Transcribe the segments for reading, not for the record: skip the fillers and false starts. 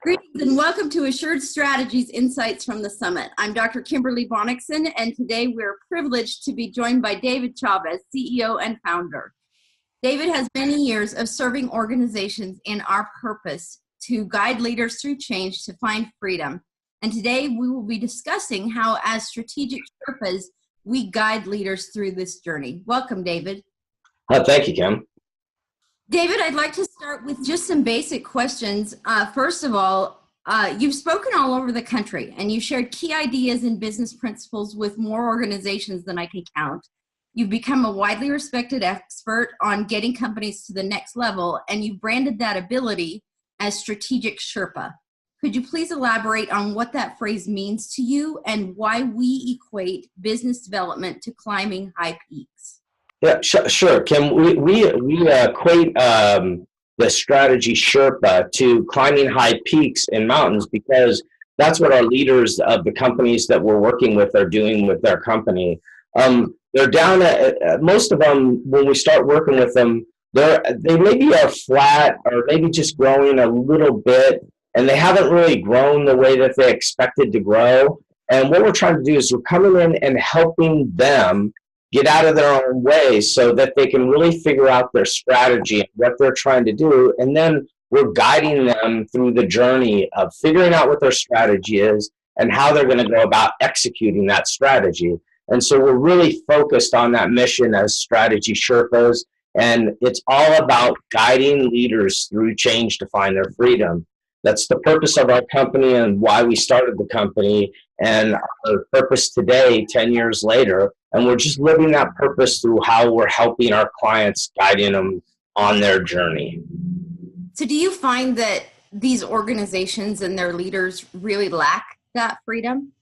Greetings and welcome to Assured Strategies Insights from the Summit. I'm Dr. Kimberly Bonniksen, and today we're privileged to be joined by David Chavez, CEO and founder. David has many years of serving organizations in our purpose to guide leaders through change to find freedom. And today we will be discussing how, as strategic Sherpas, we guide leaders through this journey. Welcome, David. Thank you, Kim. David, I'd like to start with just some basic questions. First of all, you've spoken all over the country and you shared key ideas and business principles with more organizations than I can count. You've become a widely respected expert on getting companies to the next level, and you've branded that ability as strategic Sherpa. Could you please elaborate on what that phrase means to you and why we equate business development to climbing high peaks? Yeah, sure, Kim. We equate the strategy Sherpa to climbing high peaks in mountains because that's what our leaders of the companies that we're working with are doing with their company. They're down at most of them when we start working with them. They maybe are flat or maybe just growing a little bit, and they haven't really grown the way that they expected to grow. And what we're trying to do is we're coming in and helping them get out of their own way so that they can really figure out their strategy and what they're trying to do. And then we're guiding them through the journey of figuring out what their strategy is and how they're going to go about executing that strategy. And so we're really focused on that mission as strategy Sherpas. And it's all about guiding leaders through change to find their freedom. That's the purpose of our company and why we started the company, and our purpose today, 10 years later. And we're just living that purpose through how we're helping our clients, guiding them on their journey. So do you find that these organizations and their leaders really lack that freedom?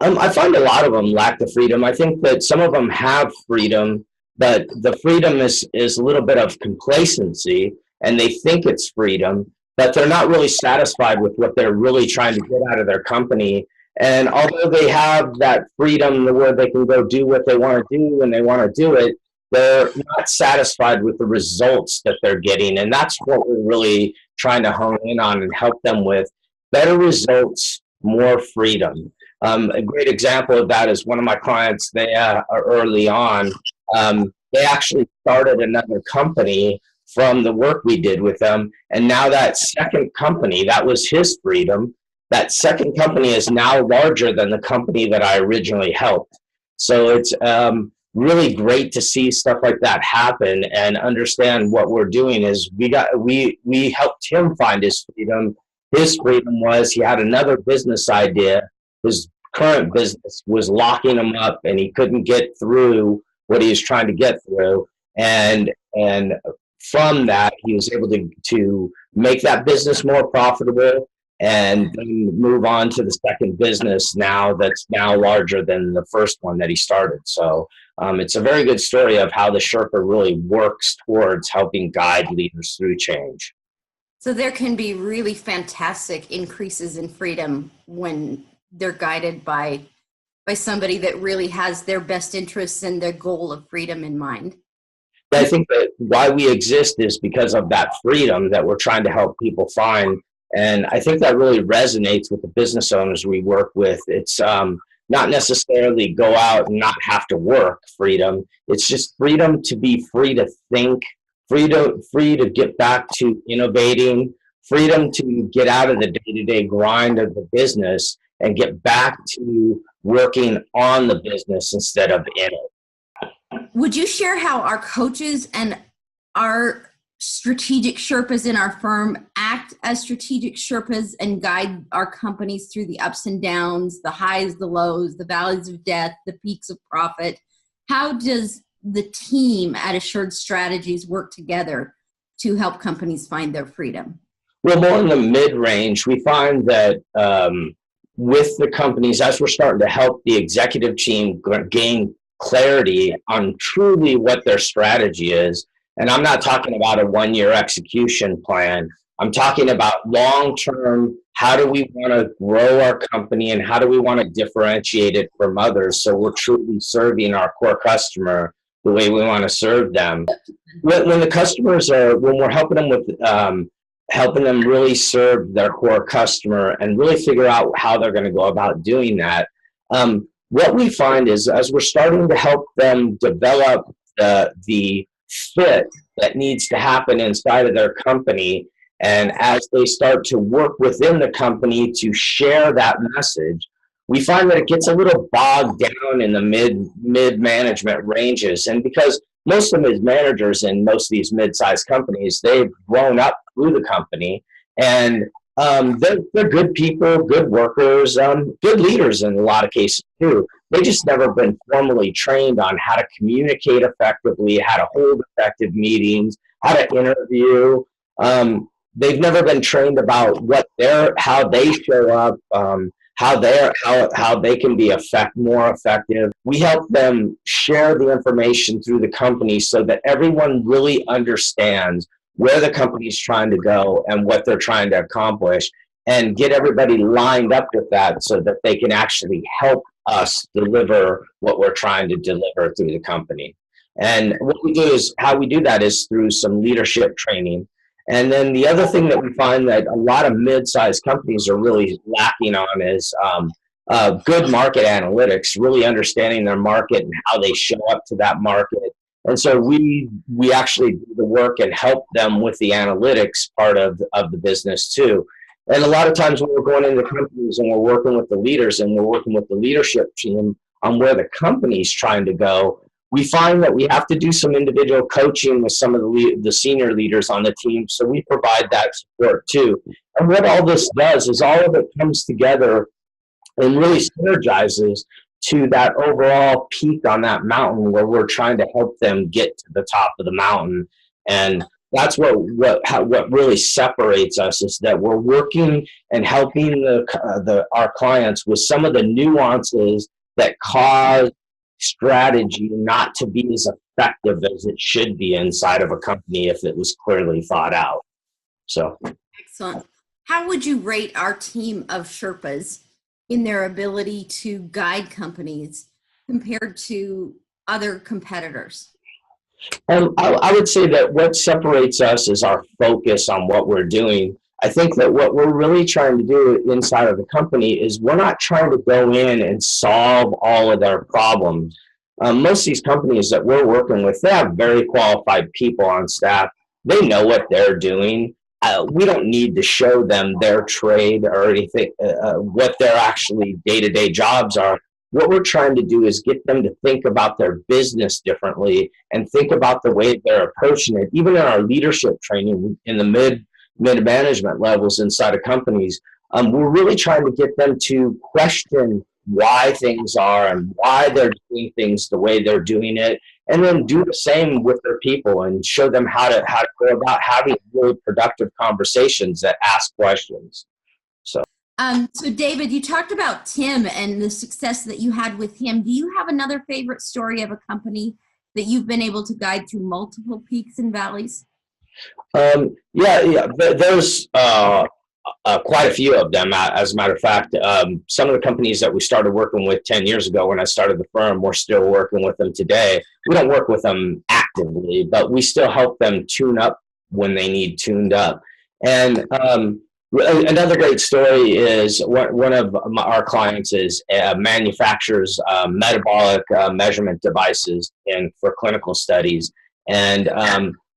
I find a lot of them lack the freedom. I think that some of them have freedom, but the freedom is a little bit of complacency, and they think it's freedom, but they're not really satisfied with what they're really trying to get out of their company. And although they have that freedom where they can go do what they want to do when they want to do it, they're not satisfied with the results that they're getting. And that's what we're really trying to hone in on and help them with: better results, more freedom. A great example of that is one of my clients. They early on, they actually started another company from the work we did with them. And now that second company, that was his freedom. That second company is now larger than the company that I originally helped. So it's really great to see stuff like that happen and understand what we're doing is we helped him find his freedom. His freedom was he had another business idea. His current business was locking him up and he couldn't get through what he was trying to get through. And from that, he was able to make that business more profitable and then move on to the second business that's now larger than the first one that he started. So it's a very good story of how the Sherpa really works towards helping guide leaders through change. So there can be really fantastic increases in freedom when they're guided by somebody that really has their best interests and their goal of freedom in mind. I think that why we exist is because of that freedom that we're trying to help people find. And I think that really resonates with the business owners we work with. It's not necessarily go out and not have to work freedom. It's just freedom to be free to think, free to get back to innovating, freedom to get out of the day-to-day grind of the business and get back to working on the business instead of in it. Would you share how our coaches and our strategic Sherpas in our firm act as strategic Sherpas and guide our companies through the ups and downs, the highs, the lows, the valleys of death, the peaks of profit? How does the team at Assured Strategies work together to help companies find their freedom? Well, more in the mid-range, we find that with the companies, as we're starting to help the executive team gain clarity on truly what their strategy is. And I'm not talking about a one-year execution plan. I'm talking about long-term, how do we want to grow our company and how do we want to differentiate it from others so we're truly serving our core customer the way we want to serve them. When the customers when we're helping them with helping them really serve their core customer and really figure out how they're going to go about doing that. What we find is as we're starting to help them develop the fit that needs to happen inside of their company, and as they start to work within the company to share that message, we find that it gets a little bogged down in the mid management ranges. And because most of them as managers in most of these mid-sized companies, they've grown up through the company, and they're good people, good workers, good leaders in a lot of cases too. They just never been formally trained on how to communicate effectively, how to hold effective meetings, how to interview. They've never been trained about how they show up, how they can be more effective. We help them share the information through the company so that everyone really understands where the company's trying to go and what they're trying to accomplish, and get everybody lined up with that so that they can actually help us deliver what we're trying to deliver through the company. And how we do that is through some leadership training. And then the other thing that we find that a lot of mid-sized companies are really lacking on is good market analytics, really understanding their market and how they show up to that market. And so we actually do the work and help them with the analytics part of the business too. And a lot of times when we're going into companies and we're working with the leaders and we're working with the leadership team on where the company's trying to go, we find that we have to do some individual coaching with some of the senior leaders on the team. So we provide that support too. And what all this does is all of it comes together and really synergizes to that overall peak on that mountain where we're trying to help them get to the top of the mountain. And that's what really separates us, is that we're working and helping our clients with some of the nuances that cause strategy not to be as effective as it should be inside of a company if it was clearly thought out. So excellent. How would you rate our team of Sherpas in their ability to guide companies compared to other competitors? I would say that what separates us is our focus on what we're doing. I think that what we're really trying to do inside of the company is we're not trying to go in and solve all of their problems. Most of these companies that we're working with, they have very qualified people on staff. They know what they're doing. We don't need to show them their trade or anything, what their actually day-to-day jobs are. What we're trying to do is get them to think about their business differently and think about the way they're approaching it. Even in our leadership training in the mid-management levels inside of companies, we're really trying to get them to question why things are and why they're doing things the way they're doing it, and then do the same with their people and show them how to go about having really productive conversations that ask questions. So David, you talked about Tim and the success that you had with him. Do you have another favorite story of a company that you've been able to guide through multiple peaks and valleys? Yeah. There's quite a few of them. As a matter of fact, some of the companies that we started working with 10 years ago when I started the firm, we're still working with them today. We don't work with them actively, but we still help them tune up when they need tuned up. And another great story is one of our clients manufactures metabolic measurement devices for clinical studies. And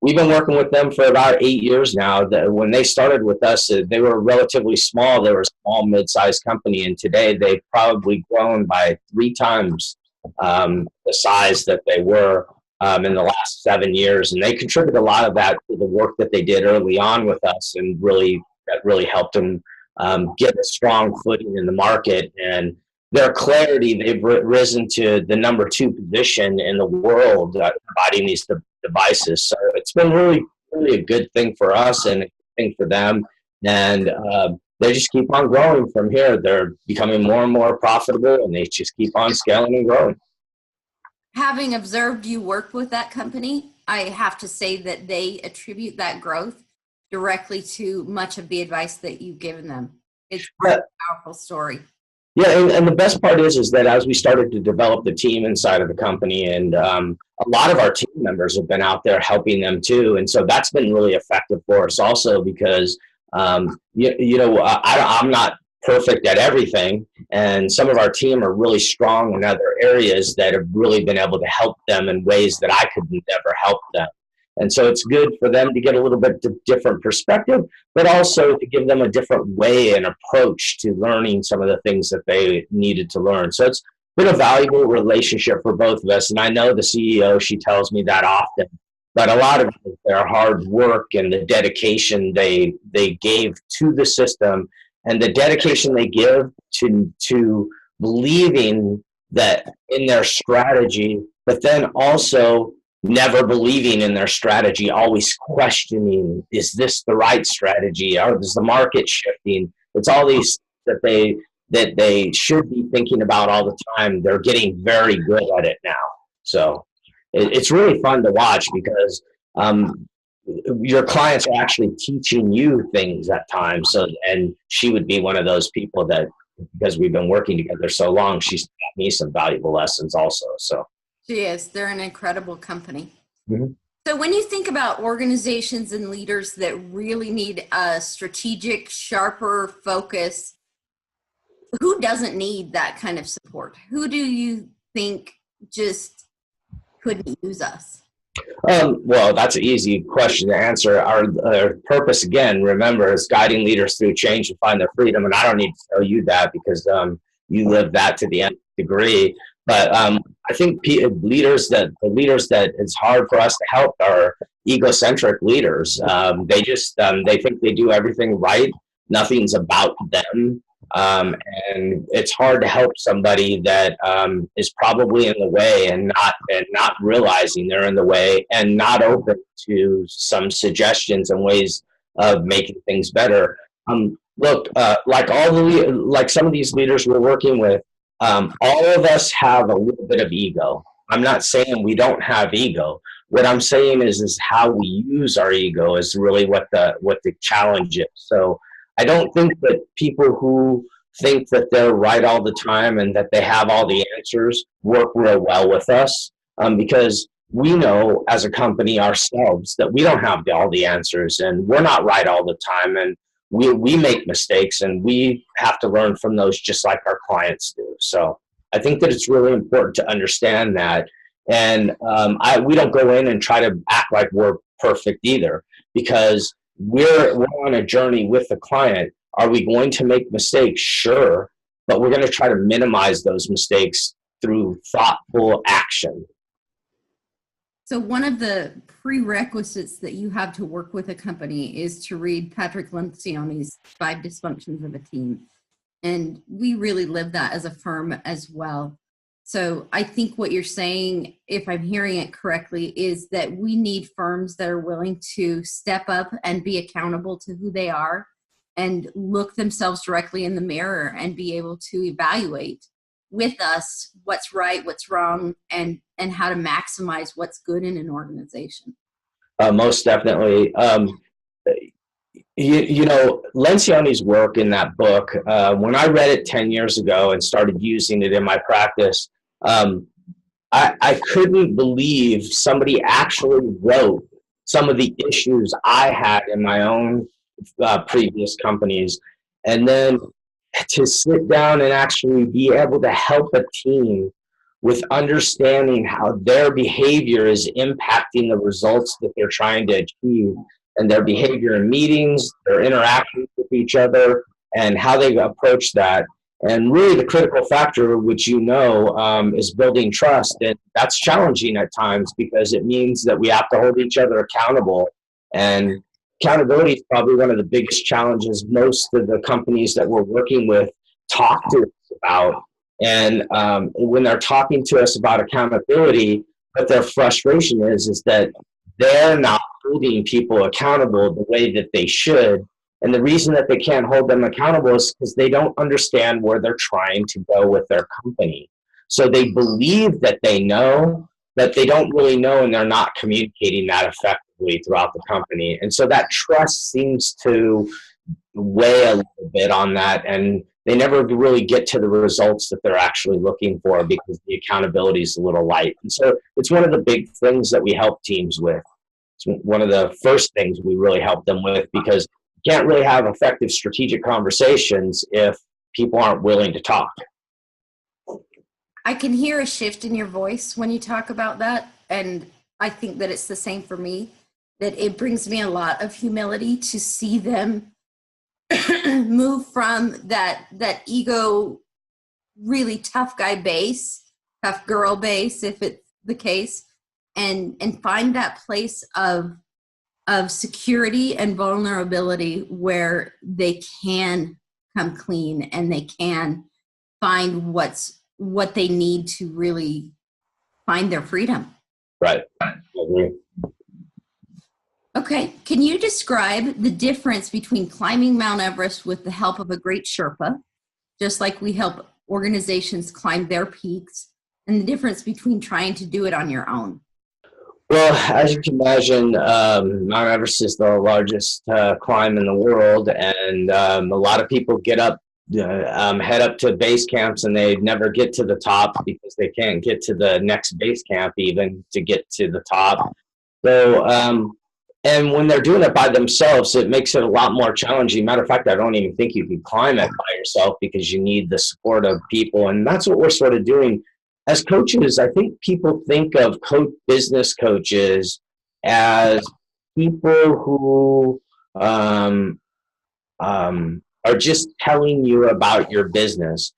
we've been working with them for about 8 years now. When they started with us, they were relatively small. They were a small, mid-sized company. And today they've probably grown by 3 times the size that they were in the last 7 years. And they contribute a lot of that to the work that they did early on with us, and that really helped them get a strong footing in the market. And their clarity, they've risen to the number 2 position in the world providing these devices. So it's been really, really a good thing for us and a good thing for them. And they just keep on growing from here. They're becoming more and more profitable, and they just keep on scaling and growing. Having observed you work with that company, I have to say that they attribute that growth directly to much of the advice that you've given them. It's a powerful story. Yeah, and the best part is that as we started to develop the team inside of the company, and a lot of our team members have been out there helping them too, and so that's been really effective for us also, because I'm not perfect at everything, and some of our team are really strong in other areas that have really been able to help them in ways that I could never help them. And so it's good for them to get a little bit different perspective, but also to give them a different way and approach to learning some of the things that they needed to learn. So it's been a valuable relationship for both of us. And I know the CEO, she tells me that often, but a lot of their hard work and the dedication they gave to the system, and the dedication they give to believing that in their strategy, but then also never believing in their strategy, always questioning, is this the right strategy? Or is the market shifting? It's all these that they should be thinking about all the time. They're getting very good at it now. So it's really fun to watch because your clients are actually teaching you things at times. So, and she would be one of those people that, because we've been working together so long, she's taught me some valuable lessons also. So she is. They're an incredible company. Mm-hmm. So when you think about organizations and leaders that really need a strategic, sharper focus, who doesn't need that kind of support? Who do you think just couldn't use us? Well, that's an easy question to answer. Our purpose, again, remember, is guiding leaders through change and find their freedom. And I don't need to tell you that because you live that to the nth degree. But I think the leaders that it's hard for us to help are egocentric leaders. They think they do everything right. Nothing's about them. And it's hard to help somebody that is probably in the way and not realizing they're in the way and not open to some suggestions and ways of making things better. Look, like some of these leaders we're working with, all of us have a little bit of ego. I'm not saying we don't have ego. What I'm saying is how we use our ego is really what the challenge is. So I don't think that people who think that they're right all the time and that they have all the answers work real well with us, because we know as a company ourselves that we don't have all the answers and we're not right all the time, and we make mistakes and we have to learn from those just like our clients do. So I think that it's really important to understand that. And we don't go in and try to act like we're perfect either, because we're on a journey with the client. Are we going to make mistakes? Sure. But we're going to try to minimize those mistakes through thoughtful action. So one of the prerequisites that you have to work with a company is to read Patrick Lencioni's 5 Dysfunctions of a Team. And we really live that as a firm as well. So I think what you're saying, if I'm hearing it correctly, is that we need firms that are willing to step up and be accountable to who they are and look themselves directly in the mirror and be able to evaluate with us what's right, what's wrong, and how to maximize what's good in an organization. Most definitely. Lencioni's work in that book, when I read it 10 years ago and started using it in my practice, I couldn't believe somebody actually wrote some of the issues I had in my own previous companies, and then to sit down and actually be able to help a team with understanding how their behavior is impacting the results that they're trying to achieve, and their behavior in meetings, their interactions with each other, and how they approach that. And really the critical factor, which is building trust. And that's challenging at times because it means that we have to hold each other accountable. And accountability is probably one of the biggest challenges most of the companies that we're working with talk to us about. And when they're talking to us about accountability, what their frustration is that they're not holding people accountable the way that they should. And the reason that they can't hold them accountable is because they don't understand where they're trying to go with their company. So they believe that they know, but they don't really know, and they're not communicating that effectively throughout the company. And so that trust seems to weigh a little bit on that, and they never really get to the results that they're actually looking for because the accountability is a little light. And so it's one of the big things that we help teams with. It's one of the first things we really help them with, because can't really have effective strategic conversations if people aren't willing to talk. I can hear a shift in your voice when you talk about that. And I think that it's the same for me, that it brings me a lot of humility to see them move from that ego, really tough guy base, tough girl base, if it's the case, and find that place of security and vulnerability where they can come clean and they can find what they need to really find their freedom. Right. I agree. Okay. Can you describe the difference between climbing Mount Everest with the help of a great Sherpa, just like we help organizations climb their peaks, and the difference between trying to do it on your own? Well, as you can imagine, Mount Everest is the largest climb in the world, and a lot of people get up, head up to base camps, and they never get to the top because they can't get to the next base camp even to get to the top. So, and when they're doing it by themselves, it makes it a lot more challenging. Matter of fact, I don't even think you can climb it by yourself because you need the support of people, and that's what we're sort of doing. As coaches, I think people think of business coaches as people who are just telling you about your business.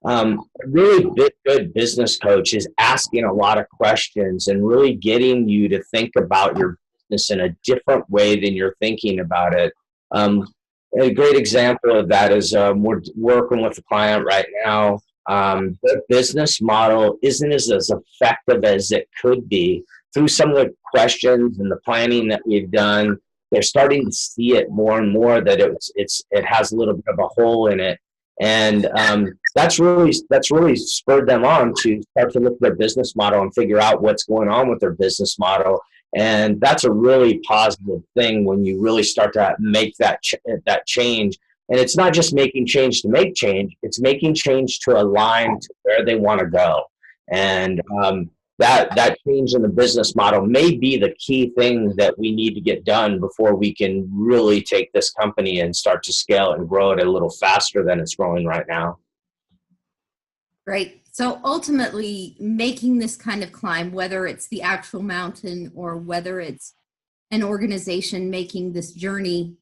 A really good business coach is asking a lot of questions and really getting you to think about your business in a different way than you're thinking about it. A great example of that is we're working with a client right now. Their business model isn't as effective as it could be. Through some of the questions and the planning that we've done, they're starting to see it more and more that it has a little bit of a hole in it, and that's really spurred them on to start to look at their business model and figure out what's going on with their business model. And that's a really positive thing when you really start to make that change. And it's not just making change to make change, it's making change to align to where they want to go. And that change in the business model may be the key thing that we need to get done before we can really take this company and start to scale it and grow it a little faster than it's growing right now. Right. So ultimately, making this kind of climb, whether it's the actual mountain or whether it's an organization making this journey,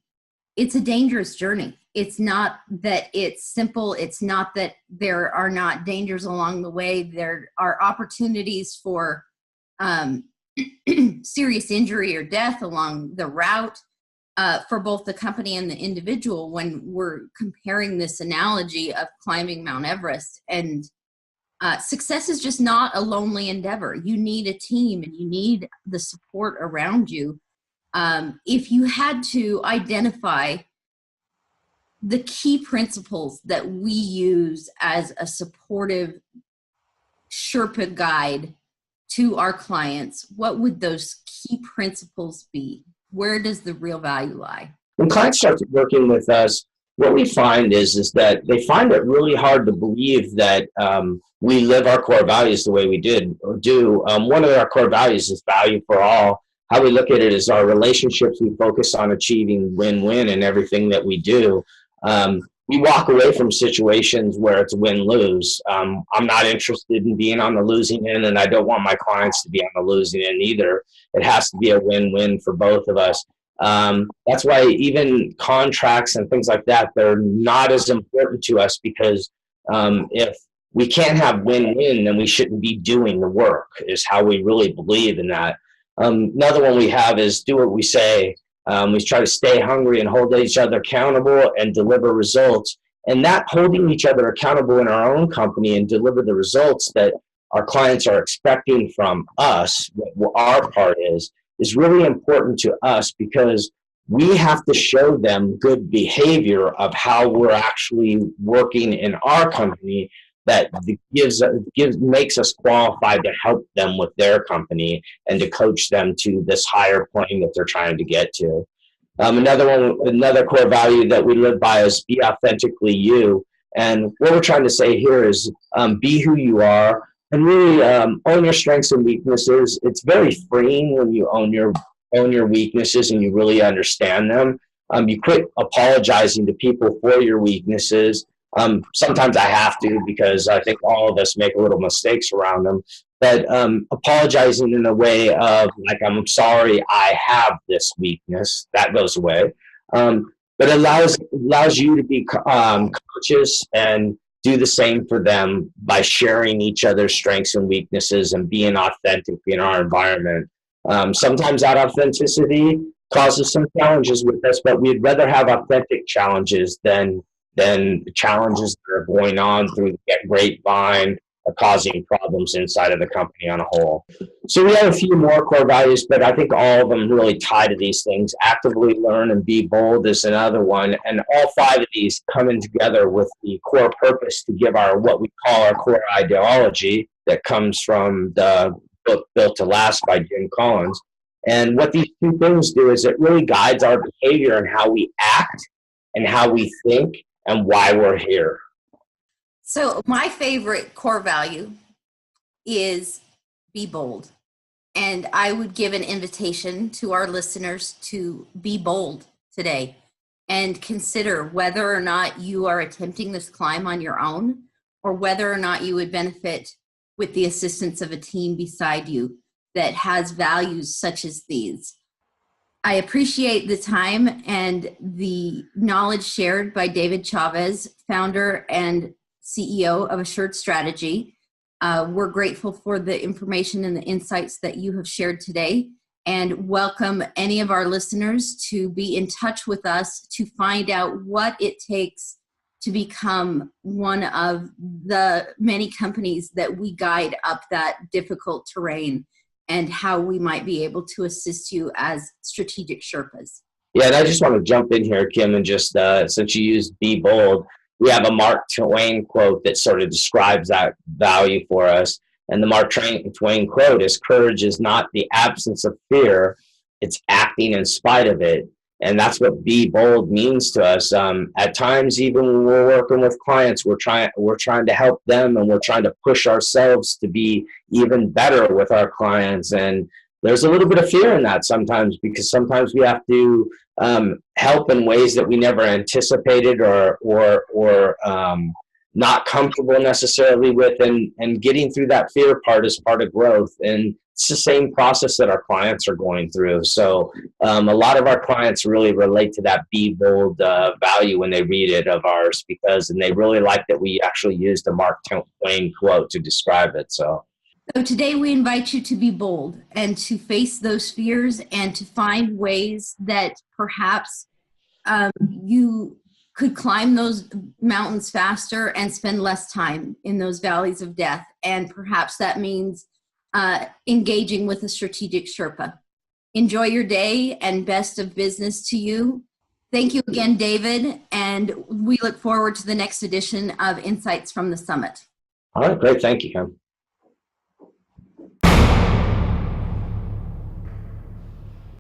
it's a dangerous journey. It's not that it's simple. It's not that there are not dangers along the way. There are opportunities for serious injury or death along the route for both the company and the individual when we're comparing this analogy of climbing Mount Everest. And success is just not a lonely endeavor. You need a team and you need the support around you. If you had to identify the key principles that we use as a supportive Sherpa guide to our clients, what would those key principles be? Where does the real value lie? When clients start working with us, what we find is that they find it really hard to believe that we live our core values the way we do. One of our core values is value for all. How we look at it is our relationships. We focus on achieving win-win in everything that we do. We walk away from situations where it's win-lose. I'm not interested in being on the losing end, and I don't want my clients to be on the losing end either. It has to be a win-win for both of us. That's why even contracts and things like that, they're not as important to us, because if we can't have win-win, then we shouldn't be doing the work, is how we really believe in that. Another one we have is do what we say. We try to stay hungry and hold each other accountable and deliver results. And that holding each other accountable in our own company and deliver the results that our clients are expecting from us, what our part is really important to us, because we have to show them good behavior of how we're actually working in our company that makes us qualified to help them with their company and to coach them to this higher plane that they're trying to get to. Another core value that we live by is be authentically you. And what we're trying to say here is be who you are and really own your strengths and weaknesses. It's very freeing when you own your weaknesses and you really understand them. You quit apologizing to people for your weaknesses. Sometimes I have to, because I think all of us make little mistakes around them. But apologizing in a way of like, I'm sorry I have this weakness, that goes away. But it allows you to be conscious and do the same for them by sharing each other's strengths and weaknesses and being authentic in our environment. Sometimes that authenticity causes some challenges with us, but we'd rather have authentic challenges than challenges that are going on through the grapevine are causing problems inside of the company on a whole. So we have a few more core values, but I think all of them really tie to these things. Actively learn and be bold is another one. And all five of these coming together with the core purpose to give our, what we call our core ideology that comes from the book Built to Last by Jim Collins. And what these two things do is it really guides our behavior and how we act and how we think and why we're here. So my favorite core value is be bold. And I would give an invitation to our listeners to be bold today and consider whether or not you are attempting this climb on your own, or whether or not you would benefit with the assistance of a team beside you that has values such as these. I appreciate the time and the knowledge shared by David Chavez, founder and CEO of Assured Strategy. We're grateful for the information and the insights that you have shared today, and welcome any of our listeners to be in touch with us to find out what it takes to become one of the many companies that we guide up that difficult terrain, and how we might be able to assist you as strategic Sherpas. Yeah, and I just want to jump in here, Kim, and just since you used be bold, we have a Mark Twain quote that sort of describes that value for us. And the Mark Twain quote is, courage is not the absence of fear, it's acting in spite of it. And that's what be bold means to us. At times, even when we're working with clients, we're trying to help them, and we're trying to push ourselves to be even better with our clients. And there's a little bit of fear in that sometimes, because sometimes we have to help in ways that we never anticipated or not comfortable necessarily with, and getting through that fear part is part of growth. And it's the same process that our clients are going through. So a lot of our clients really relate to that be bold value when they read it of ours, and they really like that we actually used the Mark Twain quote to describe it. So today we invite you to be bold and to face those fears, and to find ways that perhaps you could climb those mountains faster and spend less time in those valleys of death. And perhaps that means engaging with a strategic Sherpa. Enjoy your day, and best of business to you. Thank you again, David, and we look forward to the next edition of Insights from the Summit. all right, great. Thank you, Kim.